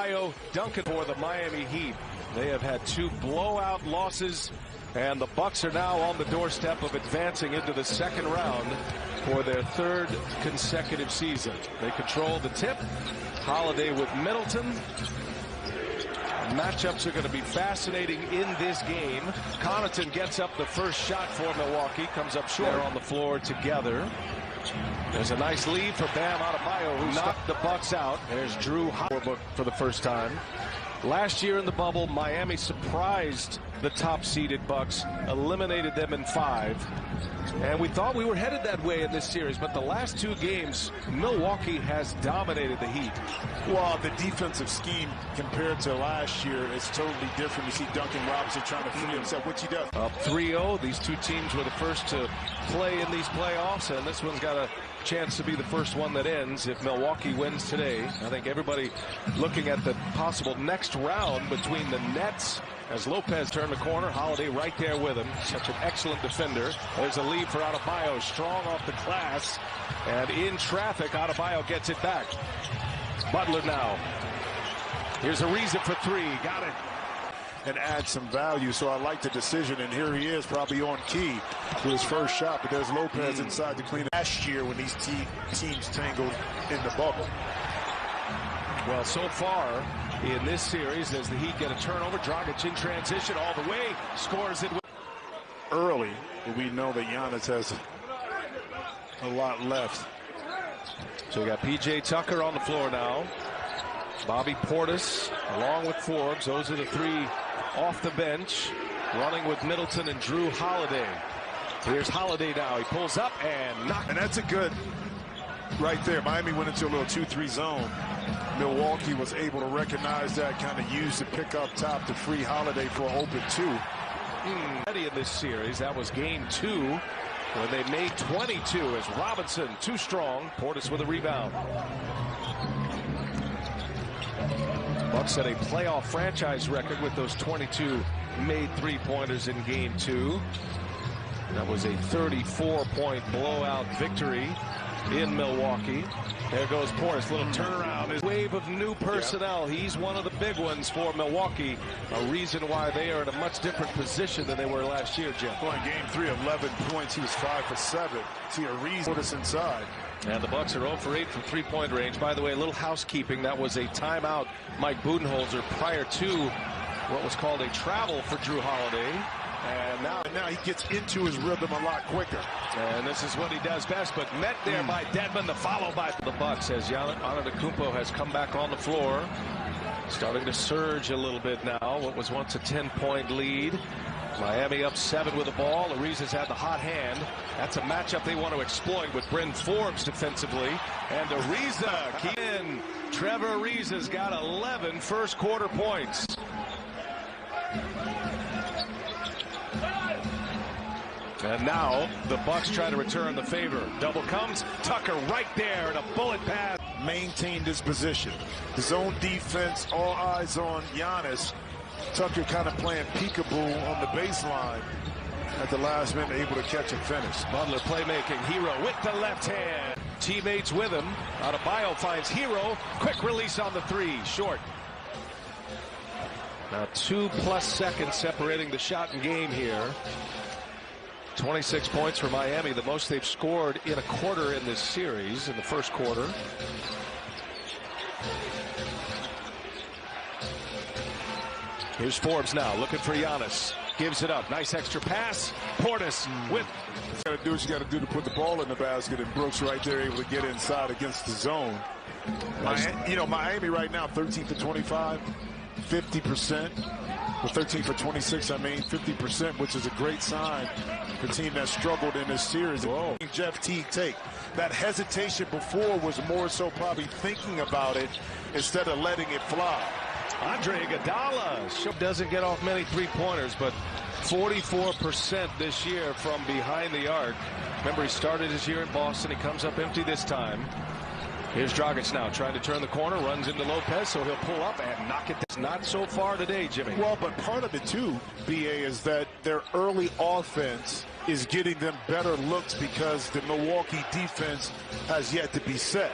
Adebayo, Duncan for the Miami Heat. They have had 2 blowout losses, and the Bucks are now on the doorstep of advancing into the second round for their 3rd consecutive season. They control the tip. Holiday with Middleton. Matchups are going to be fascinating in this game. Connaughton gets up the first shot for Milwaukee. Comes up short. They're on the floor together. There's a nice lead for Bam Adebayo, who knocked the Bucks out. There's Drew Holiday for the first time. Last year in the bubble, Miami surprised the top-seeded Bucks, eliminated them in 5. And we thought we were headed that way in this series, but the last 2 games, Milwaukee has dominated the Heat. Well, the defensive scheme compared to last year is totally different. You see Duncan Robinson trying to free himself, which he does. Up 3-0. These 2 teams were the first to play in these playoffs, and this one's got a chance to be the first one that ends if Milwaukee wins today. I think everybody looking at the possible next round between the Nets as Lopez turned the corner. Holiday right there with him. Such an excellent defender. There's a lead for Adebayo. Strong off the glass. And in traffic, Adebayo gets it back. Butler now. Here's Ariza for 3. Got it. And add some value, so I like the decision, and here he is probably on key to his first shot, but there's Lopez inside to clean it. Last year when these teams tangled in the bubble. Well, so far in this series, as the Heat get a turnover, Dragic in transition all the way, scores it early, but we know that Giannis has a lot left. So we got P.J. Tucker on the floor now. Bobby Portis along with Forbes. Those are the 3 off the bench, running with Middleton and Drew Holiday. Here's Holiday now. He pulls up and knocks. And that's a good right there. Miami went into a little 2-3 zone. Milwaukee was able to recognize that, kind of use the pick up top to free Holiday for an open 2. Ready in this series. That was game 2 when they made 22 as Robinson too strong. Portis with a rebound. Bucks set a playoff franchise record with those 22 made 3-pointers in game 2. That was a 34-point blowout victory in Milwaukee. There goes Portis. Little turnaround. His wave of new personnel. He's one of the big ones for Milwaukee. A reason why they are in a much different position than they were last year, Jim. Well, in game 3, 11 points. He was 5 for 7. See a reason. Portis inside. And the Bucks are 0 for 8 from 3-point range. By the way, a little housekeeping. That was a timeout, Mike Budenholzer, prior to what was called a travel for Drew Holiday. And now he gets into his rhythm a lot quicker. And this is what he does best, but met there by Dedmon, the follow by the Bucks as Giannis Antetokounmpo has come back on the floor. Starting to surge a little bit now. What was once a 10-point lead. Miami up 7 with the ball. Ariza's had the hot hand. That's a matchup they want to exploit with Bryn Forbes defensively. And Ariza in. Trevor Ariza's got 11 first-quarter points. And now the Bucks try to return the favor. Double comes. Tucker right there and a bullet pass. Maintained his position. The zone defense, all eyes on Giannis. Tucker kind of playing peekaboo on the baseline at the last minute, able to catch and finish. Butler playmaking. Hero with the left hand. Teammates with him. Adebayo finds Hero. Quick release on the 3. Short. Now 2+ seconds separating the shot and game here. 26 points for Miami, the most they've scored in a quarter in this series, in the first quarter. Here's Forbes now, looking for Giannis. Gives it up. Nice extra pass. Portis with... You got to do what you got to do to put the ball in the basket, and Brooks right there able to get inside against the zone. Miami right now, 13 for 25, 50%. Well, 13 for 26, 50%, which is a great sign for a team that struggled in this series. Whoa. Jeff Teague take. That hesitation before was more so probably thinking about it instead of letting it fly. Andre Iguodala doesn't get off many 3-pointers, but 44% this year from behind the arc. Remember, he started his year in Boston. He comes up empty this time. Here's Dragic now trying to turn the corner, runs into Lopez, so he'll pull up and knock it down. Not so far today, Jimmy. Well, but part of it too, BA, is that their early offense is getting them better looks because the Milwaukee defense has yet to be set.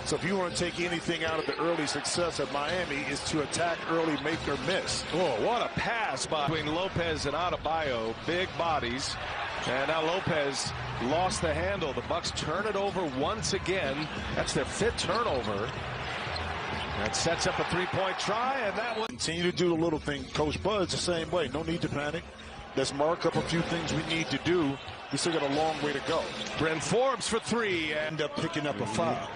So if you want to take anything out of the early success of Miami, is to attack early, make or miss. Oh, what a pass between Lopez and Adebayo. Big bodies. And now Lopez lost the handle. The Bucks turn it over once again. That's their 5th turnover. That sets up a 3-point try, and that one. Continue to do the little thing. Coach Bud's the same way. No need to panic. Let's mark up a few things we need to do. We still got a long way to go. Bryn Forbes for 3. End up picking up a foul.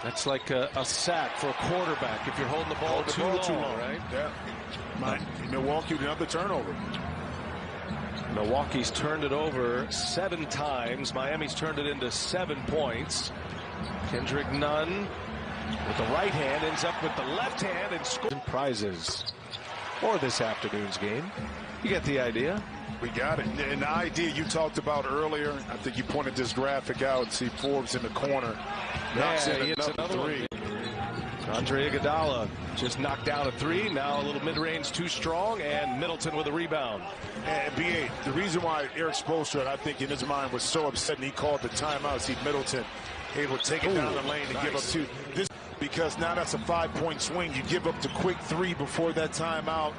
That's like a sack for a quarterback if you're holding the ball too long, right? Yeah. Milwaukee, another turnover. Milwaukee's turned it over 7 times. Miami's turned it into 7 points. Kendrick Nunn with the right hand ends up with the left hand and scores prizes for this afternoon's game. You get the idea. We got it. And the idea you talked about earlier, I think you pointed this graphic out. See Forbes in the corner. Knocks in another 3. Andre Iguodala just knocked down a 3. Now a little mid-range too strong, and Middleton with a rebound. And B.A., the reason why Eric Spoelstra, I think in his mind, was so upset and he called the timeout. See Middleton able to take it down the lane and give up 2. This because now that's a 5-point swing. You give up the quick 3 before that timeout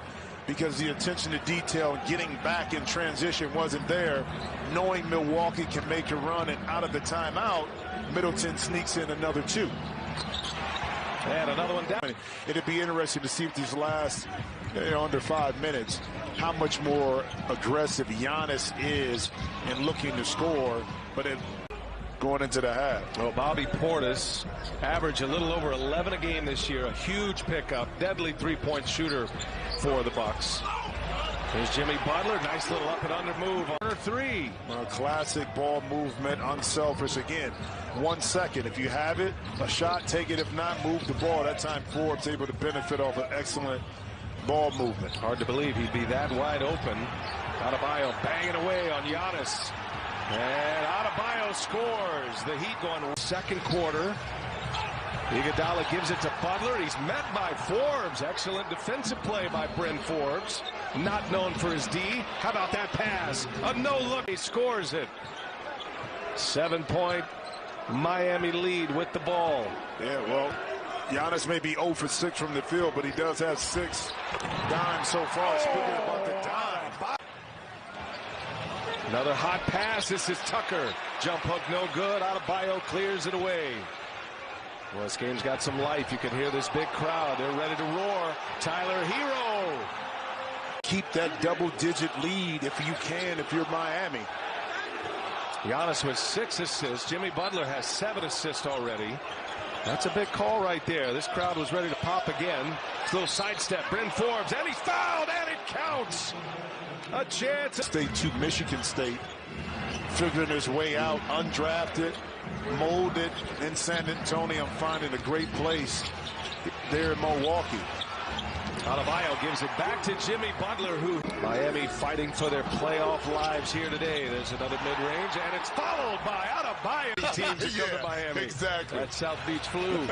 because the attention to detail and getting back in transition wasn't there. Knowing Milwaukee can make a run and out of the timeout, Middleton sneaks in another 2. And another one down. It'd be interesting to see if these last under 5 minutes how much more aggressive Giannis is in looking to score, but going into the half. Well, Bobby Portis averaged a little over 11 a game this year. A huge pickup, deadly 3-point shooter for the Bucks. There's Jimmy Butler, nice little up and under move. Under 3. Classic ball movement, unselfish again. 1 second. If you have it, a shot, take it. If not, move the ball. That time Forbes able to benefit off an excellent ball movement. Hard to believe he'd be that wide open. Adebayo banging away on Giannis. And Adebayo scores. The Heat going second quarter. Iguodala gives it to Butler. He's met by Forbes. Excellent defensive play by Bryn Forbes. Not known for his D. How about that pass? A no-look. He scores it. 7-point Miami lead with the ball. Yeah, well, Giannis may be 0 for 6 from the field, but he does have 6 dimes so far. Speaking about the dime. Another hot pass. This is Tucker. Jump hook no good. Adebayo clears it away. Well, this game's got some life. You can hear this big crowd. They're ready to roar. Tyler Hero. Keep that double-digit lead if you can, if you're Miami. Giannis with 6 assists. Jimmy Butler has 7 assists already. That's a big call right there. This crowd was ready to pop again. This little sidestep. Bryn Forbes, and he's fouled, and it counts. A chance. State to Michigan State. Figuring his way out, undrafted, molded in San Antonio, finding a great place there in Milwaukee. Adebayo gives it back to Jimmy Butler, who Miami fighting for their playoff lives here today. There's another mid-range, and it's followed by Adebayo. Teams that come to Miami. Exactly. That South Beach flu.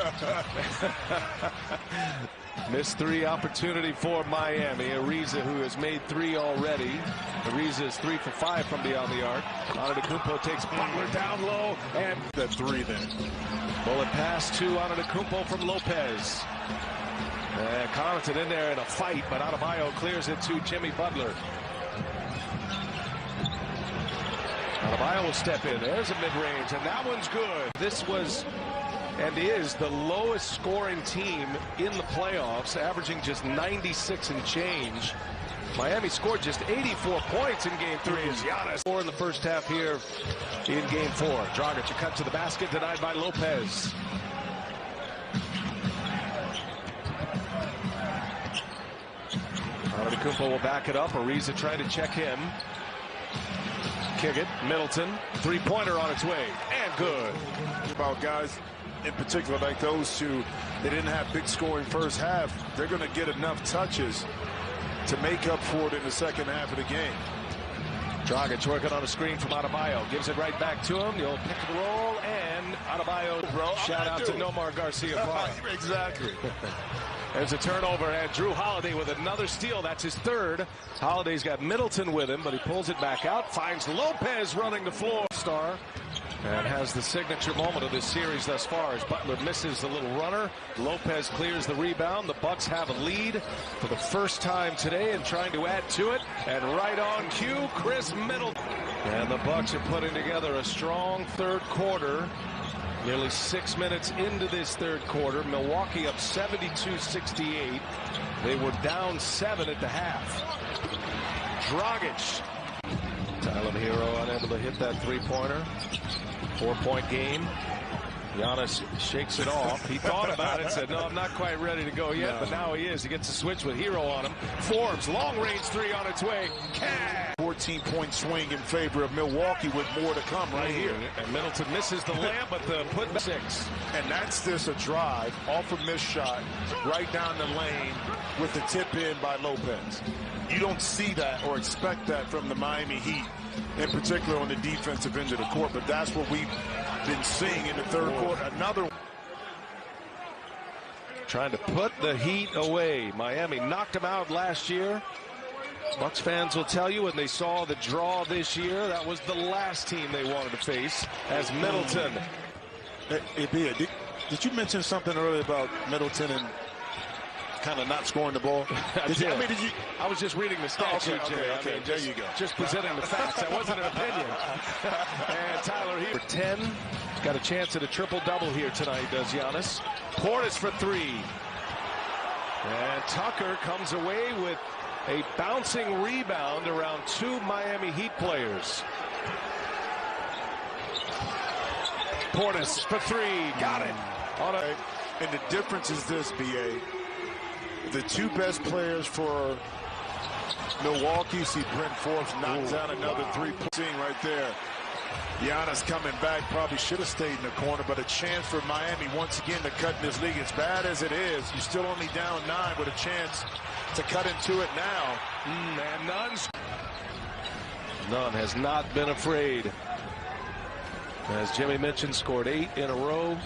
Missed 3 opportunity for Miami. Ariza, who has made 3 already. Ariza is 3 for 5 from beyond the arc. Antetokounmpo takes Butler down low, and that 3 then. Bullet pass to Antetokounmpo from Lopez. And Connaughton in there in a fight, but Adebayo clears it to Jimmy Butler. Adebayo will step in. There's a mid-range, and that one's good. This was and is the lowest scoring team in the playoffs, averaging just 96 and change. Miami scored just 84 points in Game 3 as Giannis scored in the first half here in Game 4. Dragic, a cut to the basket, denied by Lopez. Antetokounmpo will back it up. Ariza trying to check him. Kick it. Middleton. 3-pointer on its way. And good. About guys in particular like those 2, they didn't have big scoring first half. They're going to get enough touches to make up for it in the second half of the game. Dragic working on a screen from Adebayo. Gives it right back to him. The old pick and roll. And Adebayo. Shout out to Nomar Garcia. Exactly. There's a turnover, and Drew Holiday with another steal. That's his 3rd. Holiday's got Middleton with him, but he pulls it back out. Finds Lopez running the floor. Star And has the signature moment of this series thus far as Butler misses the little runner. Lopez clears the rebound. The Bucks have a lead for the first time today and trying to add to it. And right on cue, Chris Middleton. And the Bucks are putting together a strong third quarter. Nearly 6 minutes into this third quarter. Milwaukee up 72-68. They were down 7 at the half. Dragic. Tyler Hero unable to hit that three-pointer. 4-point game. Giannis shakes it off. He thought about it, said, no, I'm not quite ready to go yet, but now he is. He gets a switch with Hero on him. Forbes, long-range three on its way. 14-point swing in favor of Milwaukee with more to come right here. And Middleton misses the layup, but the put 6. And that's just a drive off a missed shot right down the lane with the tip in by Lopez. You don't see that or expect that from the Miami Heat, in particular on the defensive end of the court, but that's what we've been seeing in the third quarter. Another trying to put the Heat away. Miami knocked them out last year. Bucks fans will tell you when they saw the draw this year, that was the last team they wanted to face as Middleton. Did you mention something earlier about Middleton and kind of not scoring the ball? I was just reading the stats. Okay, there you go. Just presenting the facts. That wasn't an opinion. And Tyler here for 10. Got a chance at a triple-double here tonight, does Giannis. Portis for 3. And Tucker comes away with a bouncing rebound around 2 Miami Heat players. Portis for 3. Got it. And the difference is this, B.A. The 2 best players for Milwaukee, see Brent Forbes knocks out another 3-point right there. Giannis coming back, probably should have stayed in the corner, but a chance for Miami once again to cut in this league. As bad as it is, you're still only down 9 with a chance to cut into it now. And Nunn has not been afraid. As Jimmy mentioned, scored 8 in a row.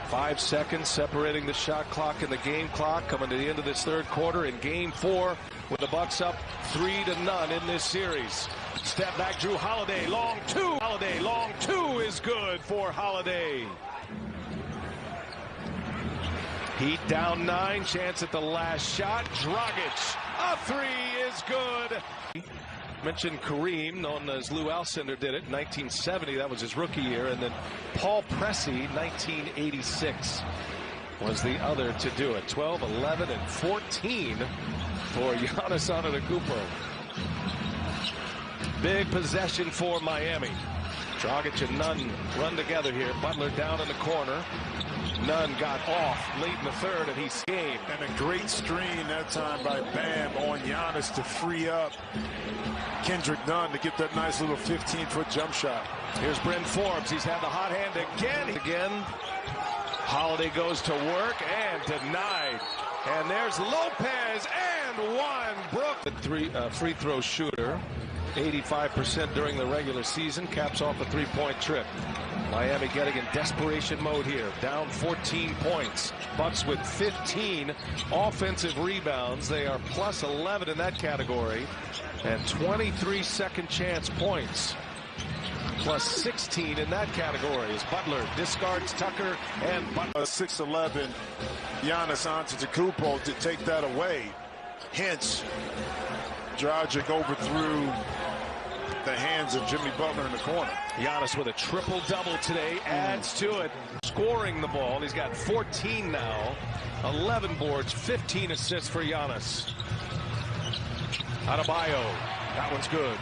5 seconds separating the shot clock and the game clock coming to the end of this third quarter in game 4 with the Bucks up 3-0 in this series. Step back, Drew Holiday, long 2. Holiday, long 2 is good for Holiday. Heat down 9, chance at the last shot. Dragic, a 3 is good. Mentioned Kareem, known as Lou Alcindor, did it in 1970. That was his rookie year. And then Paul Pressey, 1986, was the other to do it. 12, 11, and 14 for Giannis Antetokounmpo. Big possession for Miami. Dragic and Nunn run together here. Butler down in the corner. Nunn got off late in the third, and he's game. And a great screen that time by Bam on Giannis to free up Kendrick Nunn to get that nice little 15-foot jump shot. Here's Brent Forbes. He's had the hot hand again. Holiday goes to work and denied. And there's Lopez and 1. Brook, the free throw shooter. 85% during the regular season, caps off a 3-point trip. Miami getting in desperation mode here, down 14 points. Bucks with 15 offensive rebounds. They are plus 11 in that category, and 23 second chance points, plus 16 in that category as Butler discards Tucker and Butler. 6'11", Giannis Antetokounmpo to take that away. Hence, Dragic overthrew the hands of Jimmy Butler in the corner. Giannis with a triple-double today adds to it. Scoring the ball. He's got 14 now. 11 boards, 15 assists for Giannis. Adebayo. That one's good.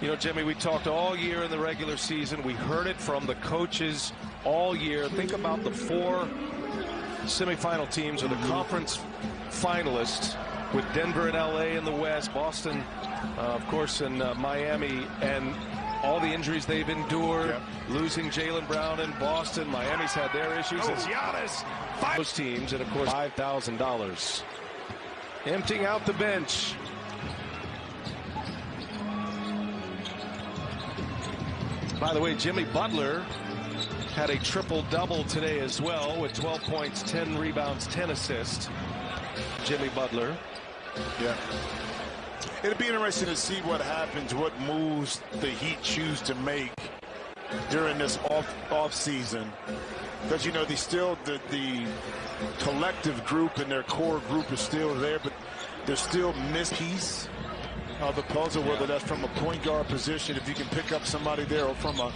You know, Jimmy, we talked all year in the regular season. We heard it from the coaches all year. Think about the 4 semifinal teams or the conference finalists with Denver and LA in the West, Boston, of course, in Miami, and all the injuries they've endured. Yep. Losing Jaylen Brown in Boston. Miami's had their issues. It's Giannis. Those teams, and of course, $5,000. Emptying out the bench. By the way, Jimmy Butler had a triple-double today as well with 12 points, 10 rebounds, 10 assists. Jimmy Butler. Yeah. It'd be interesting to see what happens, what moves the Heat choose to make during this off season, because you know the collective group and their core group is still there, but there's still missed piece of the puzzle, whether that's from a point guard position, if you can pick up somebody there, or from a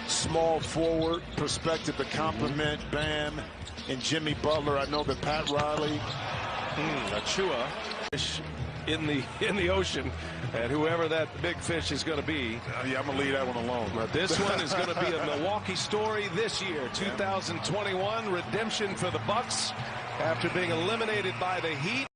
small forward perspective to complement Bam and Jimmy Butler. I know that Pat Riley, Achua in the ocean, and whoever that big fish is going to be. Yeah, I'm going to leave that one alone. But this one is going to be a Milwaukee story this year, 2021 redemption for the Bucks after being eliminated by the Heat.